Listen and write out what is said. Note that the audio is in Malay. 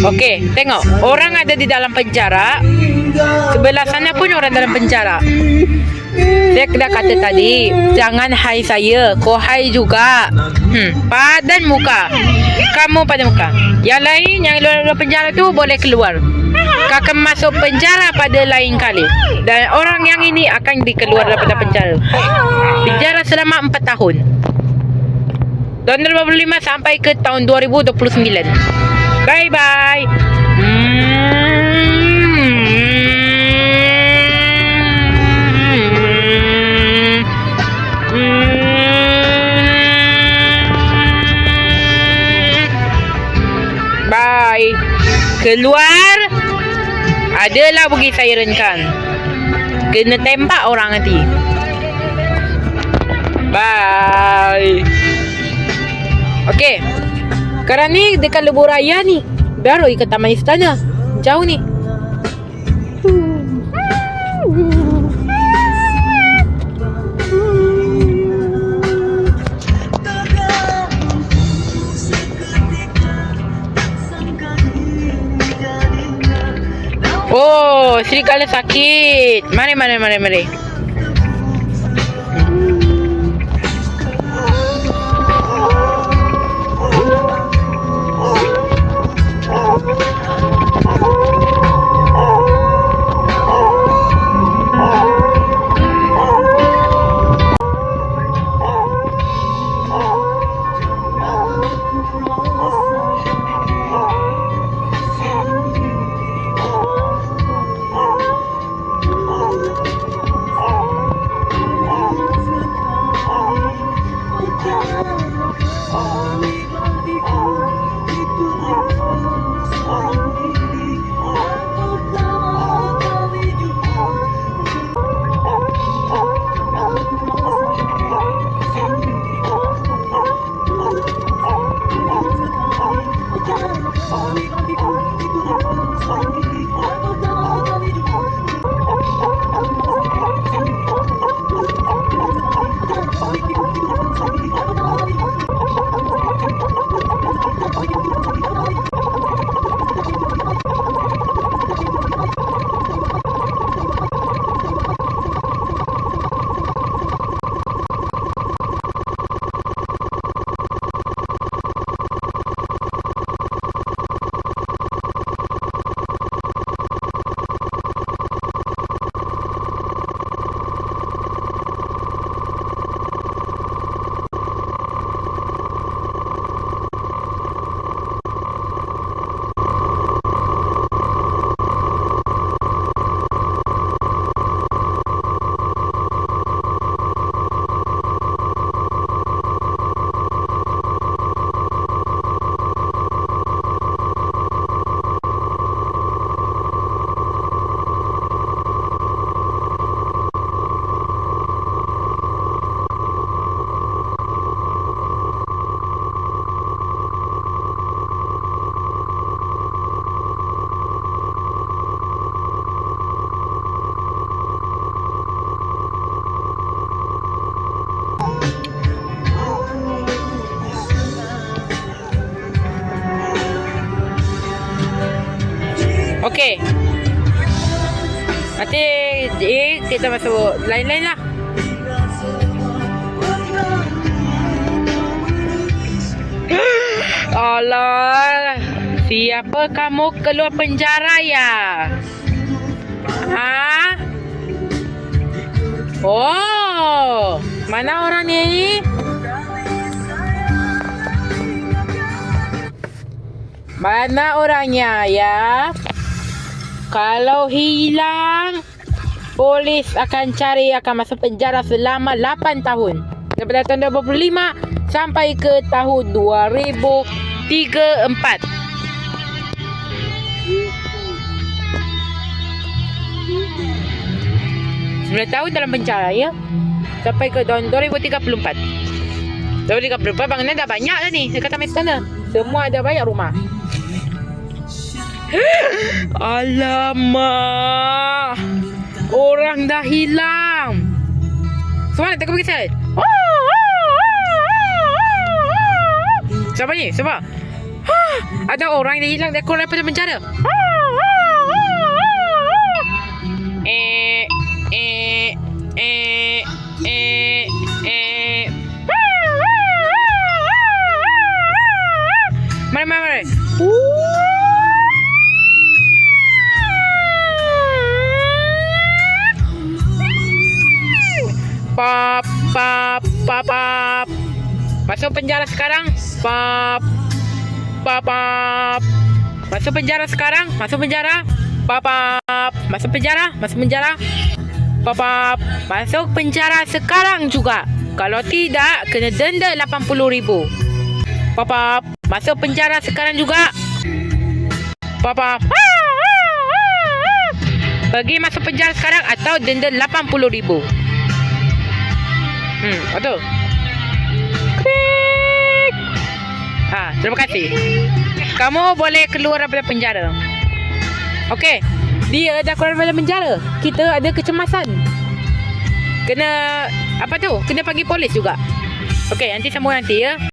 Okey, tengok. Orang ada di dalam penjara. Sebelah sana pun orang dalam penjara. Saya dah kata tadi, jangan hai saya, kau hai juga. Padan muka. Kamu padan muka. Yang lain yang luar penjara tu boleh keluar. Kau akan masuk penjara pada lain kali. Dan orang yang ini akan dikeluar daripada penjara. Penjara selama 4 tahun. Tahun 2025 sampai ke tahun 2029. Bye bye. Bye. Keluar. Adalah bagi saya renkan. Kena tembak orang nanti. Bye. Okey. Sekarang ni dekat lebuh raya ni. Baru ke Taman Istana. Jauh ni. Oh, serigala sakit. Mari. Okey. Nanti kita masuk lain-lain lah. Allah, siapa kamu keluar penjara ya? Ha? Oh, mana orang ni? Mana orangnya ya? Kalau hilang, polis akan cari, akan masuk penjara selama 8 tahun. Daripada tahun 2025 sampai ke tahun 2034. Sembilan tahun dalam penjara ya. Sampai ke tahun 2034. 2034 bangunan dah banyak dah ni dekat Taman Istana. Semua ada banyak rumah. Alamak, orang dah hilang. Semua nak tengok pergi sana. Siapa ni? Siapa? Ada orang yang hilang, dia keluar daripada penjara. Eh, eh, eh, eh, eh. Mari. Pap. Masuk penjara sekarang. Pap. Masuk penjara sekarang. Masuk penjara. Pap. Masuk penjara. Pap. Masuk penjara sekarang juga. Kalau tidak, kena denda 80,000. Pap. Masuk penjara sekarang juga. Pap. Pergi masuk penjara sekarang atau denda 80,000. Betul. Klik. Terima kasih. Kamu boleh keluar daripada penjara. Okey. Dia dah keluar daripada penjara. Kita ada kecemasan. Kena apa tu? Kena panggil polis juga. Okey, nanti sambung nanti ya.